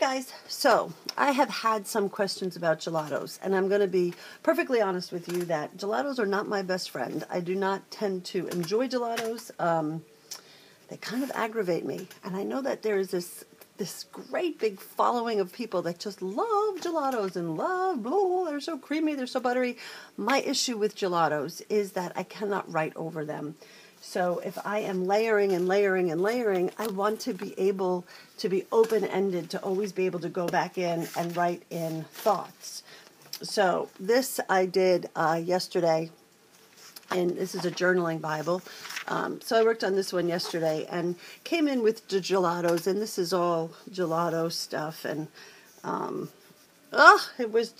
guys, so I have had some questions about gelatos, and I'm going to be perfectly honest with you that gelatos are not my best friend. I do not tend to enjoy gelatos. They kind of aggravate me, and I know that there is this great big following of people that just love gelatos and love, blah, they're so creamy, they're so buttery. My issue with gelatos is that I cannot write over them. So if I am layering and layering and layering, I want to be able to be open-ended, to always be able to go back in and write in thoughts. So this I did yesterday, and this is a journaling Bible. So I worked on this one yesterday and came in with the gelatos, and this is all gelato stuff. And it was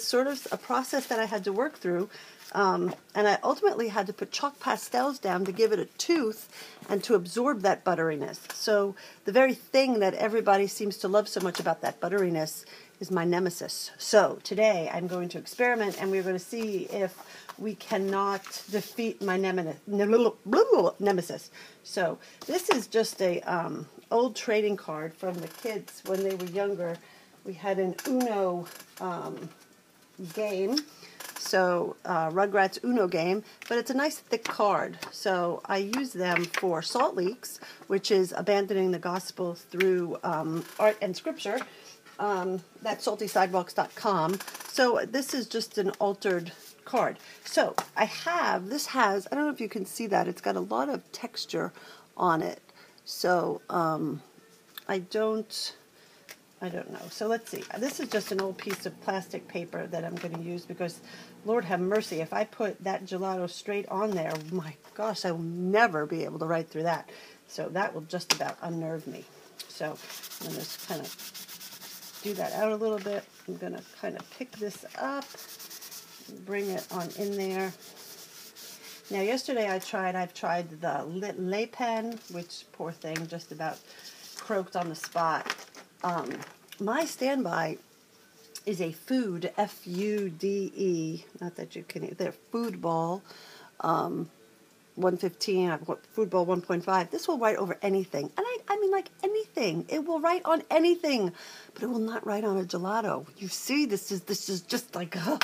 sort of a process that I had to work through. And I ultimately had to put chalk pastels down to give it a tooth and to absorb that butteriness. So the very thing that everybody seems to love so much about that butteriness is my nemesis. So today I'm going to experiment, and we're going to see if we cannot defeat my nemesis. So this is just a old trading card from the kids when they were younger. We had an Uno game. So Rugrats Uno game, but it's a nice thick card. So I use them for Salt Leaks, which is abandoning the gospel through art and scripture. That's saltysidewalks.com. So this is just an altered card. So this has, I don't know if you can see that, it's got a lot of texture on it. So I don't know. So let's see. This is just an old piece of plastic paper that I'm going to use because, Lord have mercy, if I put that gelato straight on there, my gosh, I will never be able to write through that. So that will just about unnerve me. So I'm going to kind of do that out a little bit. I'm going to kind of pick this up, bring it on in there. Now yesterday I've tried the lay pen, which, poor thing, just about croaked on the spot. My standby is a Food, F-U-D-E, not that you can, they're Food Ball 115, I've got Food Ball 1.5. This will write over anything. And I mean like anything. It will write on anything, but it will not write on a gelato. You see, this is just like a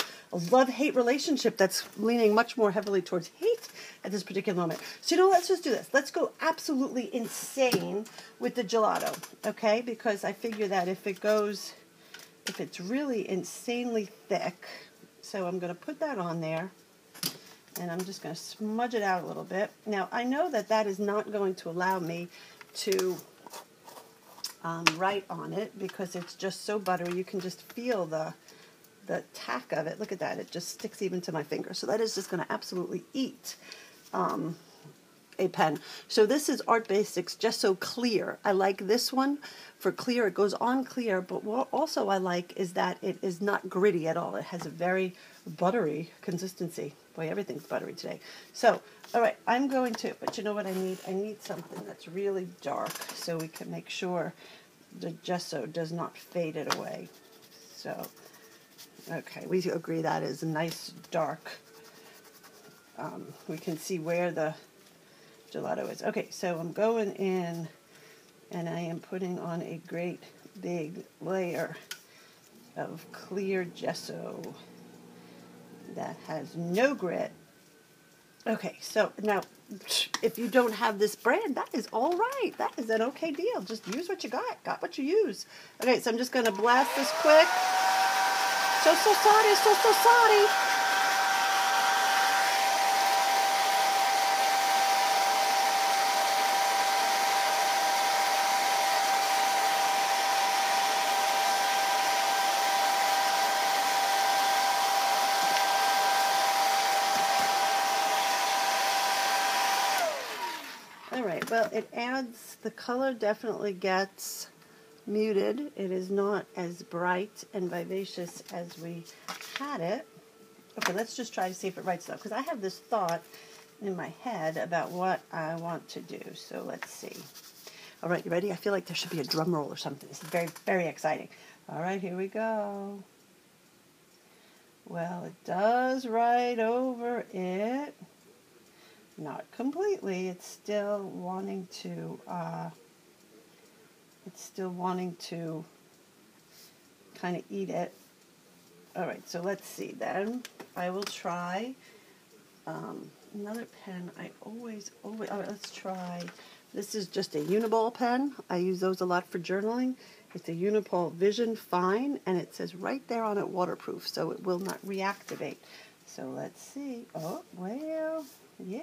love-hate relationship that's leaning much more heavily towards hate at this particular moment. So, let's just do this. Let's go absolutely insane with the gelato, okay? Because I figure that if it's really insanely thick, so I'm going to put that on there, and I'm just going to smudge it out a little bit. Now, I know that is not going to allow me to write on it because it's just so buttery. You can just feel the tack of it. Look at that. It just sticks even to my finger. So that is just going to absolutely eat a pen. So this is Art Basics Gesso Clear. I like this one for clear. It goes on clear, but what also I like is that it is not gritty at all. It has a very buttery consistency. Boy, everything's buttery today. So, all right, I'm going to, but you know what I need? I need something that's really dark so we can make sure the gesso does not fade it away. So, okay, we agree that is a nice dark. We can see where the gelato is. Okay, so I'm going in and I am putting on a great big layer of clear gesso that has no grit. Okay, so now if you don't have this brand, that is all right. That is an okay deal. Just use what you got what you use. Okay, so I'm just going to blast this quick. So sorry. All right, well, it adds, the color definitely gets muted. It is not as bright and vivacious as we had it. Okay, let's just try to see if it writes though, because I have this thought in my head about what I want to do. So let's see. All right, you ready? I feel like there should be a drum roll or something. This is very, very exciting. All right, here we go. Well, it does write over it. Not completely. It's still wanting to kind of eat it. All right, so let's see then. I will try another pen. I always, all right, let's try. This is just a Uniball pen. I use those a lot for journaling. It's a Uniball Vision Fine, and it says right there on it waterproof, so it will not reactivate. So let's see. Oh, well, yeah,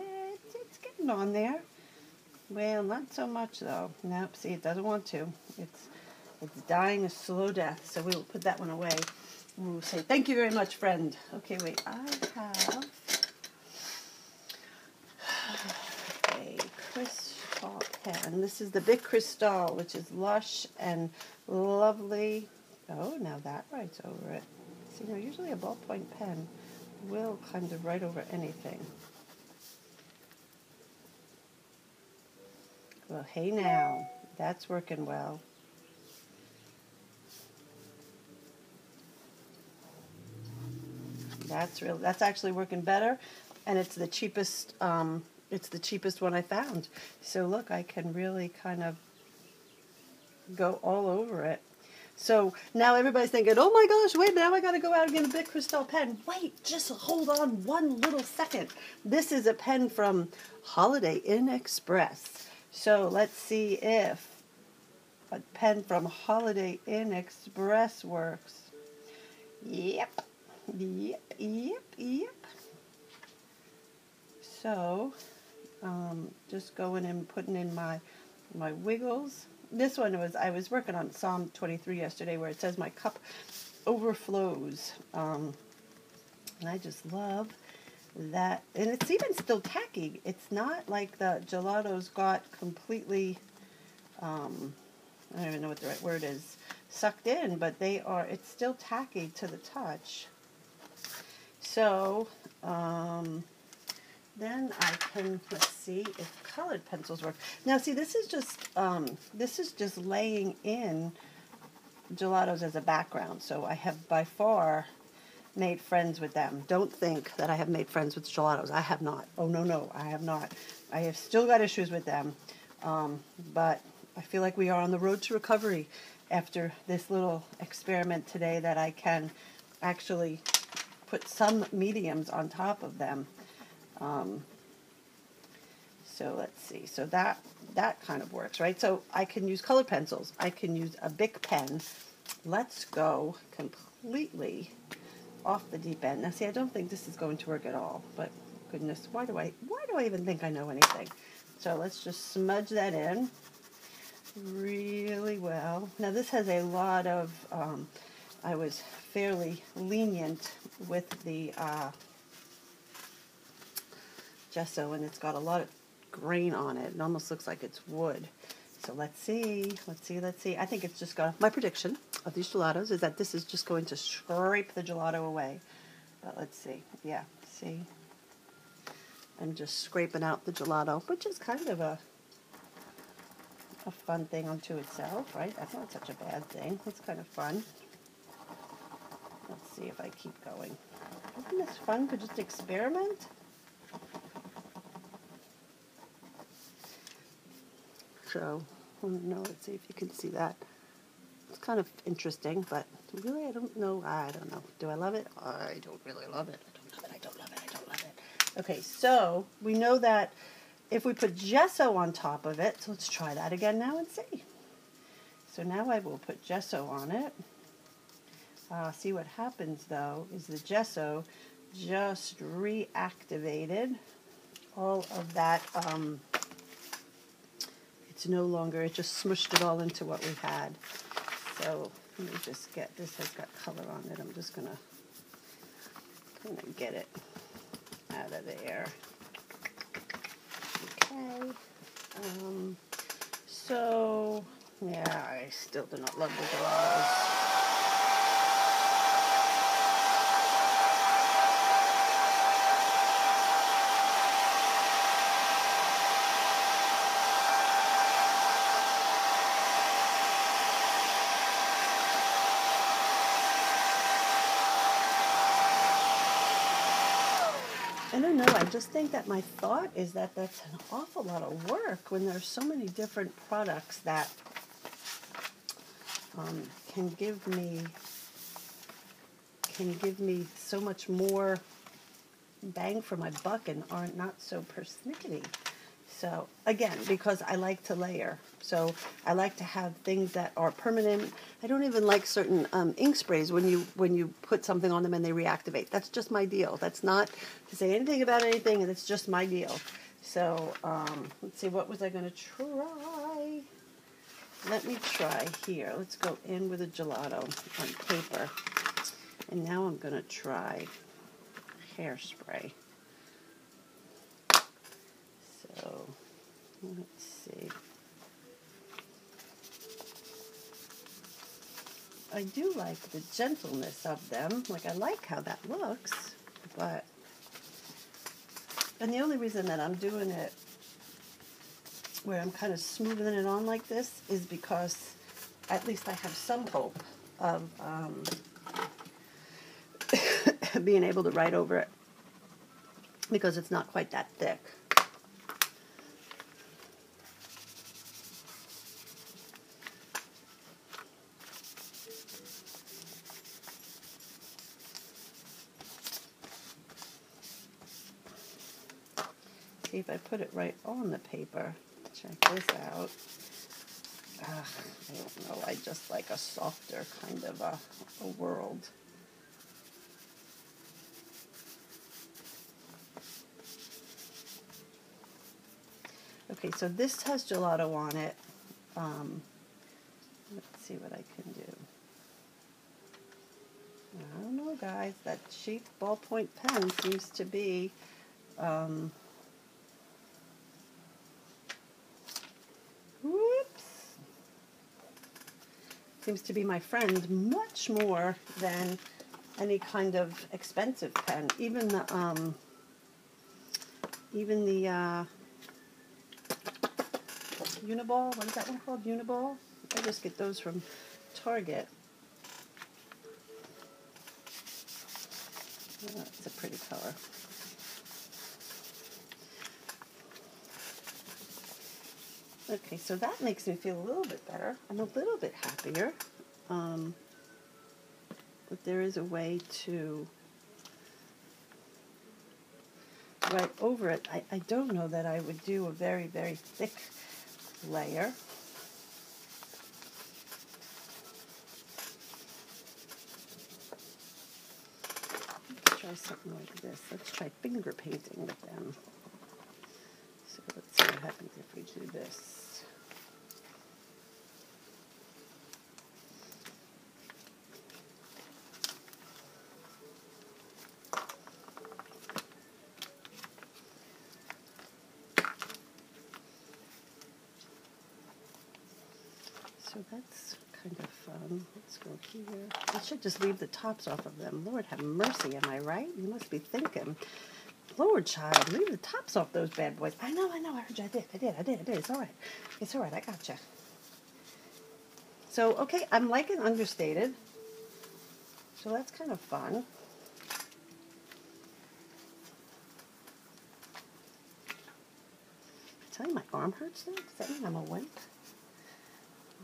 it's getting on there. Well, not so much though. Nope, see, it doesn't want to. It's dying a slow death, so we will put that one away. We'll say, thank you very much, friend. Okay, wait, I have a crystal pen. This is the Big Crystal, which is lush and lovely. Oh, now that writes over it. See, now usually a ballpoint pen will kind of write over anything. Well, hey now, that's working well. That's actually working better, and it's the cheapest. It's the cheapest one I found. So look, I can really kind of go all over it. So now everybody's thinking, oh my gosh, wait, now I got to go out and get a Big Crystal pen. Wait, just hold on one little second. This is a pen from Holiday Inn Express. So let's see if a pen from Holiday Inn Express works. Yep. So, just going and putting in my wiggles. This one I was working on Psalm 23 yesterday, where it says my cup overflows. And I just love that. And it's even still tacky. It's not like the Gelatos got completely, I don't even know what the right word is, sucked in, but it's still tacky to the touch. So, then I can, let's see if colored pencils work. Now, see, this is just laying in Gelatos as a background. So I have by far made friends with them. Don't think that I have made friends with Gelatos. I have not. Oh, no, I have not. I have still got issues with them. But I feel like we are on the road to recovery after this little experiment today, that I can actually put some mediums on top of them. So let's see. So that kind of works, right? So I can use colored pencils. I can use a Bic pen. Let's go completely off the deep end. Now, see, I don't think this is going to work at all. But goodness, why do I even think I know anything? So let's just smudge that in really well. Now, this has a lot of. I was fairly lenient with the gesso, and it's got a lot of grain on it. It almost looks like it's wood. So let's see. I think it's just got, my prediction of these Gelatos is that this is just going to scrape the gelato away. But let's see. Yeah, see? I'm just scraping out the gelato, which is kind of a fun thing unto itself, right? That's not such a bad thing. It's kind of fun. Let's see if I keep going. Isn't this fun to just experiment? So, let's see if you can see that. It's kind of interesting, but really I don't know. Do I love it? I don't really love it. I don't love it. Okay, so we know that if we put gesso on top of it, so let's try that again now and see. So now I will put gesso on it. See what happens though is the gesso just reactivated all of that. It's no longer, it just smushed it all into what we had. So let me just get, this has got color on it. I'm just gonna get it out of there. Okay. So yeah, I still do not love the Gelatos. I don't know, I just think that my thought is that that's an awful lot of work when there's so many different products that can give me can give me so much more bang for my buck and are not so persnickety. So again, because I like to layer, so I like to have things that are permanent. I don't even like certain ink sprays when you put something on them and they reactivate. That's just my deal. That's not to say anything about anything, and it's just my deal. So let's see, what was I going to try? Let me try here. Let's go in with a gelato on paper, and now I'm going to try Hairspray. So, let's see. I do like the gentleness of them. Like, I like how that looks, but... And the only reason that I'm doing it where I'm kind of smoothing it on like this is because at least I have some hope of being able to write over it, because it's not quite that thick. See, if I put it right on the paper, check this out. I don't know, I just like a softer kind of a world. Okay, so this has gelato on it. Let's see what I can do. I don't know, guys. That cheap ballpoint pen seems to be seems to be my friend much more than any kind of expensive pen. Even the Uniball, what is that one called? Uniball? I just get those from Target. Oh, it's a pretty color. Okay, so that makes me feel a little bit better. I'm a little bit happier. But there is a way to write over it. I don't know that I would do a very, very thick layer. Let's try something like this. Let's try finger painting with them. So let's see what happens if we do this. So that's kind of fun. Let's go here. I should just leave the tops off of them. Lord have mercy, am I right? You must be thinking, Lord, child, leave the tops off those bad boys. I know, I heard you. I did. It's all right. It's all right, I gotcha. So, okay, I'm liking understated. So that's kind of fun. I tell you, my arm hurts now. Does that mean I'm a wimp?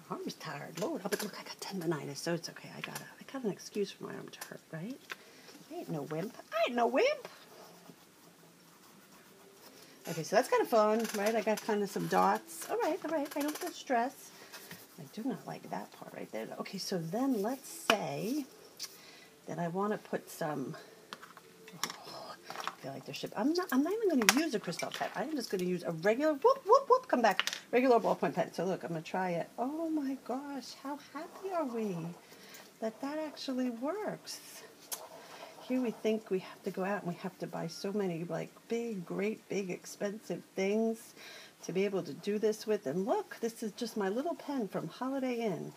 My arm's tired. Lord, oh, but look, I got tendonitis, so it's okay. I got an excuse for my arm to hurt, right? I ain't no wimp. Okay, so that's kind of fun, right? I got kind of some dots. All right. I don't feel stress. I do not like that part right there. Okay, so then let's say that I want to put some... I feel like there should... I'm not even going to use a crystal pen. I'm just going to use a regular... Come back. Regular ballpoint pen. So look, I'm going to try it. Oh my gosh, how happy are we that actually works? Here we think we have to go out and we have to buy so many like great big expensive things to be able to do this with. And look, this is just my little pen from Holiday Inn,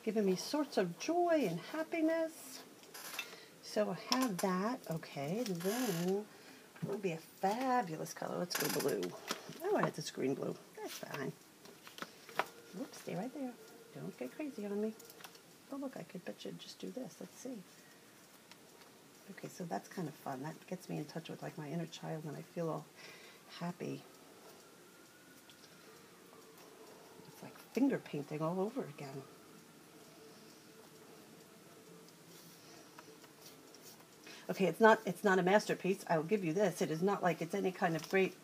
giving me sorts of joy and happiness. So I have that. Okay, then it would be a fabulous color. Let's go blue. Oh, I had this green blue. That's fine. Whoops, stay right there. Don't get crazy on me. Oh, look, I could bet you just do this. Let's see. Okay, so that's kind of fun. That gets me in touch with like my inner child and I feel all happy. It's like finger painting all over again. Okay, it's not a masterpiece. I will give you this. It is not like it's any kind of great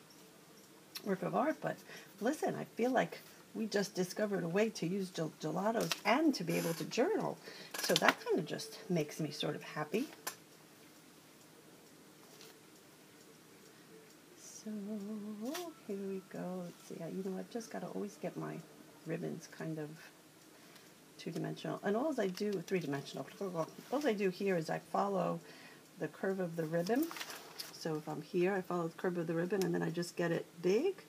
work of art, but listen, I feel like we just discovered a way to use gelatos and to be able to journal. So that kind of just makes me sort of happy. So here we go. Let's see. You know, I've just got to always get my ribbons kind of two-dimensional. And all I do, three-dimensional. All I do here is I follow the curve of the ribbon. So if I'm here, I follow the curve of the ribbon, and then I just get it big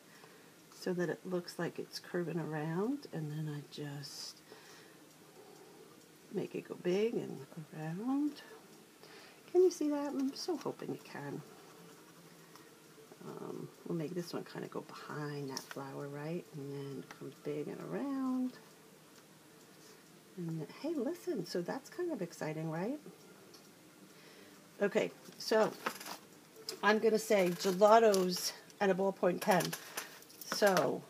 so that it looks like it's curving around, and then I just make it go big and around. Can you see that? I'm so hoping you can. We'll make this one kind of go behind that flower, right? And then it comes big and around. And then, hey, listen, so that's kind of exciting, right? Okay, so I'm going to say gelatos and a ballpoint pen. So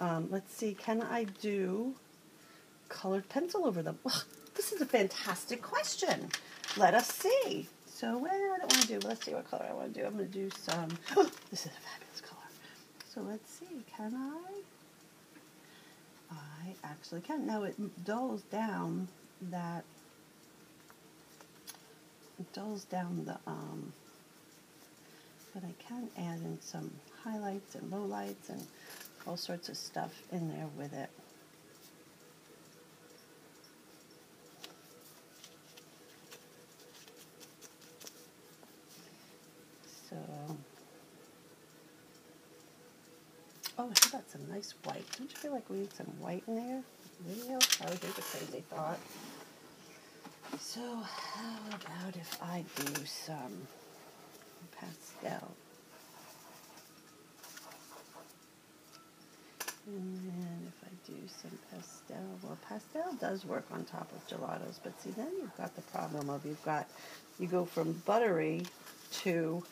let's see, can I do colored pencil over them? Well, this is a fantastic question. Let us see. So what do I want to do? Let's see what color I want to do. I'm going to do some, oh, this is a fabulous color. So let's see, can I actually can. Now it dulls down that, but I can add in some highlights and lowlights and all sorts of stuff in there with it. So, oh, how about some nice white? Don't you feel like we need some white in there? Really? Oh, here's a crazy thought. So, how about if I do some pastel? And then if I do some pastel, well, pastel does work on top of gelatos, but see, then you've got the problem of you go from buttery to,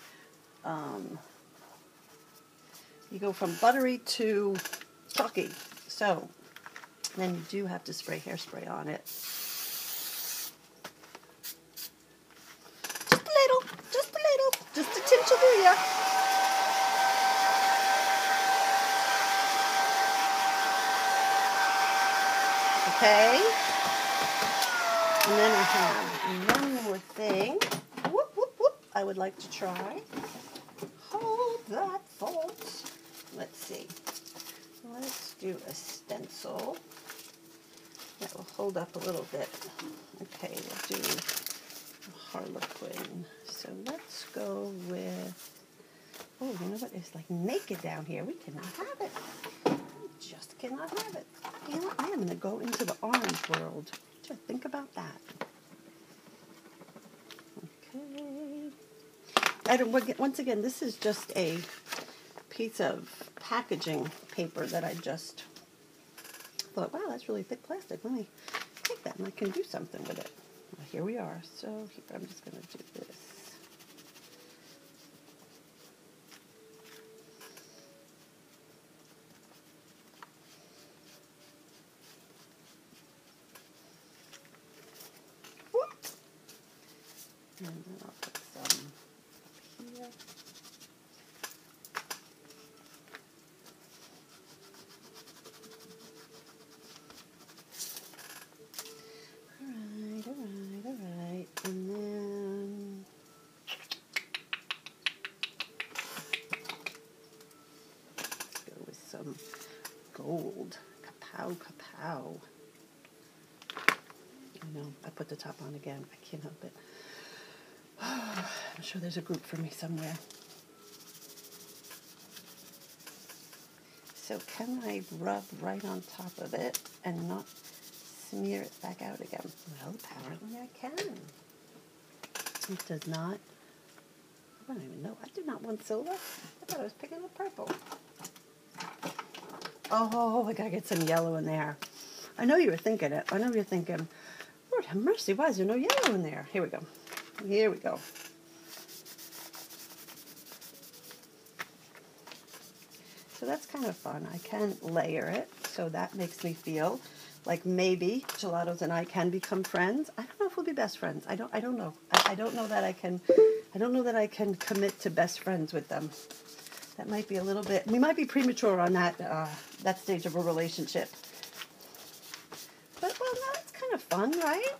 chalky. So then you do have to spray hairspray on it. Just a little, just a tinge will do ya. Okay, and then I have one more thing. Whoop, whoop, whoop. I would like to try. Hold that thought. Let's see. Let's do a stencil that will hold up a little bit. Okay, we'll do Harlequin. So let's go with, oh, you know what? It's like naked down here. We cannot have it. Just cannot have it. You know what? I am going to go into the orange world. Just think about that. Okay. Once again, this is just a piece of packaging paper that I just thought, wow, that's really thick plastic. Let me take that and I can do something with it. Well, here we are. So here, I'm just going to do this. And then I'll put some here. All right. And then let's go with some gold. Kapow, kapow. I know, I put the top on again. I can't help it. I'm sure there's a group for me somewhere. So can I rub right on top of it and not smear it back out again? Well, apparently I can. It does not. I don't even know. I do not want silver. I thought I was picking up purple. Oh, I gotta get some yellow in there. I know you were thinking it. I know you're thinking, Lord have mercy, why is there no yellow in there? Here we go. Here we go. So that's kind of fun. I can layer it, so that makes me feel like maybe Gelatos and I can become friends. I don't know if we'll be best friends. I don't know. I don't know that I can I don't know that I can commit to best friends with them. That might be a little bit, we might be premature on that stage of a relationship. But, well, that's kind of fun, right?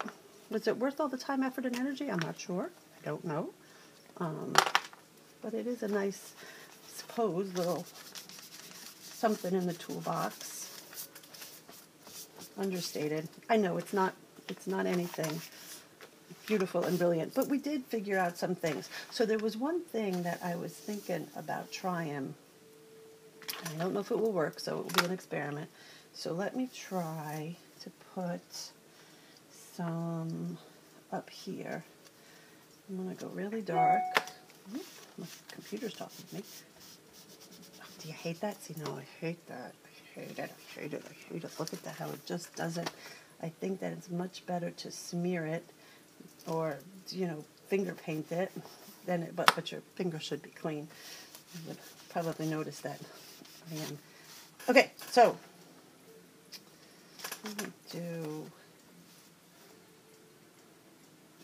Was it worth all the time, effort, and energy? I'm not sure. I don't know. But it is a nice, I suppose, little something in the toolbox. Understated. I know it's not anything beautiful and brilliant, but we did figure out some things. So there was one thing that I was thinking about trying. I don't know if it will work, so it will be an experiment. So let me try to put some up here. I'm going to go really dark. My computer's talking to me. Oh, do you hate that? See, no, I hate that. I hate it. I hate it. I hate it. Look at that, how it just doesn't. I think that it's much better to smear it or, you know, finger paint it. But your finger should be clean. You would probably notice that. I am. Okay, so let me do.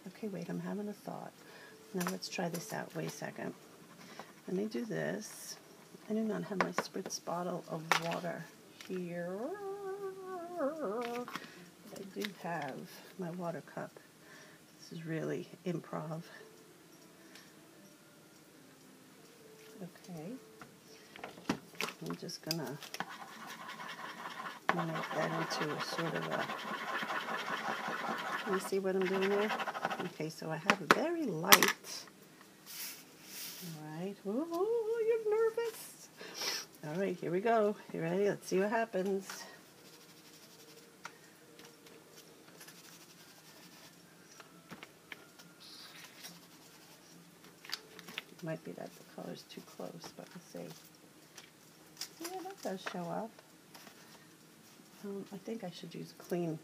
Okay, wait, I'm having a thought. Now let's try this out. Wait a second. Let me do this. I do not have my spritz bottle of water here. But I do have my water cup. This is really improv. Okay. I'm just going to make that into a sort of a... Can you see what I'm doing there? Okay, so I have a very light. All right. Oh, you're nervous. All right, here we go. You ready? Let's see what happens. It might be that the color's too close, but we'll see. Yeah, that does show up. I think I should use clean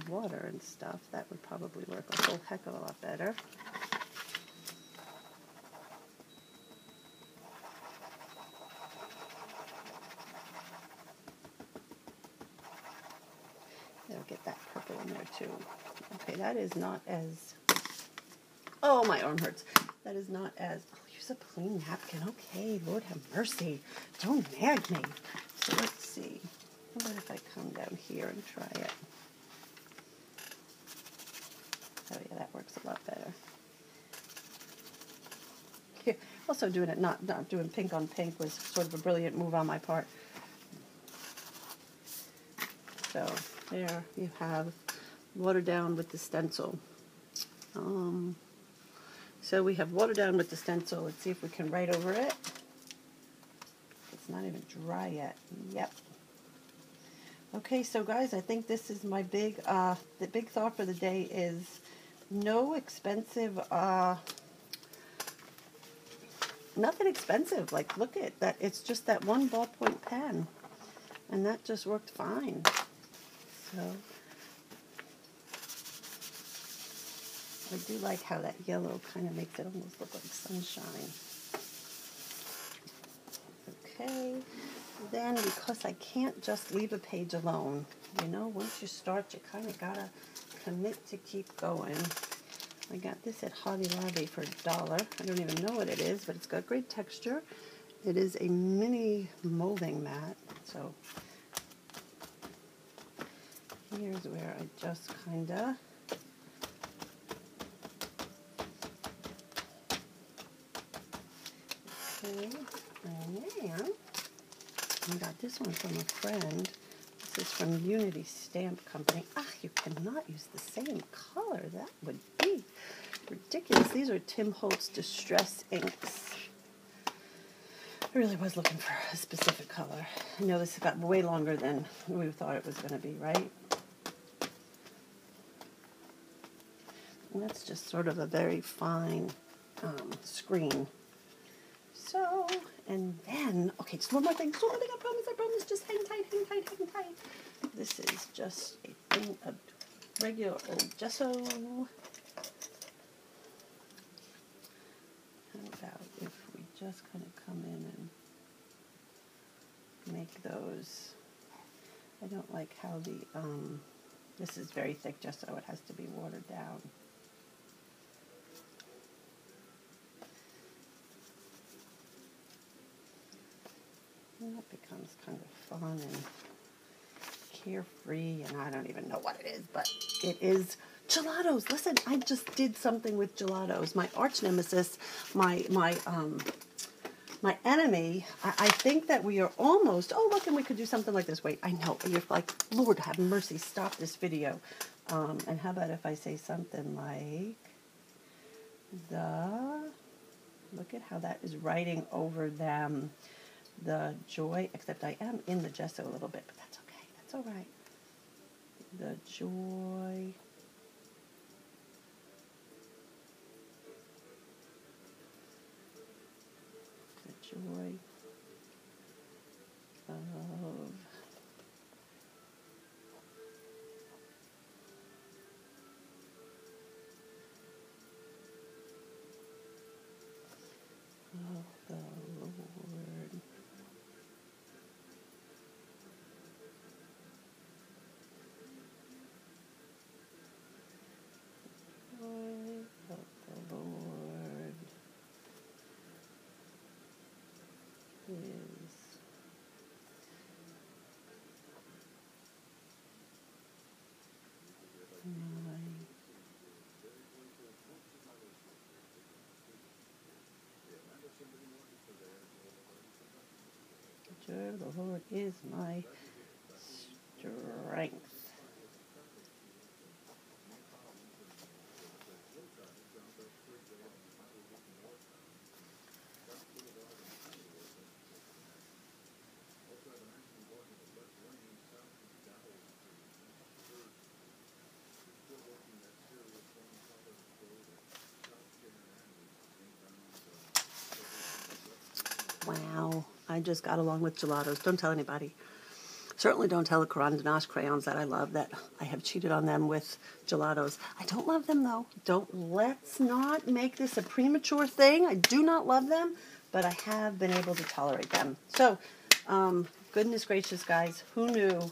water and stuff. That would probably work a whole heck of a lot better. I'll get that purple in there too. Okay, that is not as... Oh, my arm hurts. That is not as... Oh, use a clean napkin. Okay, Lord have mercy. Don't nag me. So let's see. What if I come down here and try it? Oh yeah, that works a lot better. Here, also doing it, not doing pink on pink was sort of a brilliant move on my part. So there you have water down with the stencil. So we have water down with the stencil. Let's see if we can write over it. It's not even dry yet. Yep. Okay, so guys, I think this is my big, the big thought for the day is no expensive, nothing expensive. Like, look at that. It's just that one ballpoint pen. And that just worked fine. So, I do like how that yellow kind of makes it almost look like sunshine. Okay. Then, because I can't just leave a page alone, you know, once you start, you kind of gotta commit to keep going. I got this at Hobby Lobby for $1. I don't even know what it is, but it's got great texture. It is a mini molding mat, so here's where I just kind of okay, and then I got this one from a friend. This is from Unity Stamp Company. Ah, you cannot use the same color. That would be ridiculous. These are Tim Holtz Distress Inks. I really was looking for a specific color. I know this got way longer than we thought it was going to be, right? And that's just sort of a very fine screen. So, and then, okay, just one more thing, I promise, just hang tight. This is just a thing of regular old gesso. How about if we just kind of come in and make those, I don't like how the, this is very thick gesso, it has to be watered down. And that becomes kind of fun and carefree, and I don't even know what it is, but it is gelatos. Listen, I just did something with gelatos. My arch nemesis, my enemy. I think that we are almost, oh look, and we could do something like this. Wait, I know, you're like, Lord have mercy, stop this video. And how about if I say something like, look at how that is writing over them, the joy, except I am in the gesso a little bit, but that's okay, that's all right. The joy of the Lord. Joy of the Lord is the joy of the Lord is my strength. Wow, I just got along with gelatos. Don't tell anybody. Certainly don't tell the Caran d'Ache crayons that I love, that I have cheated on them with gelatos. I don't love them though. Let's not make this a premature thing. I do not love them, but I have been able to tolerate them. So, goodness gracious guys, who knew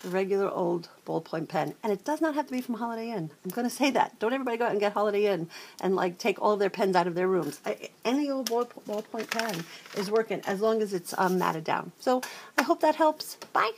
the regular old ballpoint pen? And it does not have to be from Holiday Inn. I'm going to say that. Don't everybody go out and get Holiday Inn and like take all of their pens out of their rooms. Any old ballpoint pen is working as long as it's matted down. So I hope that helps. Bye.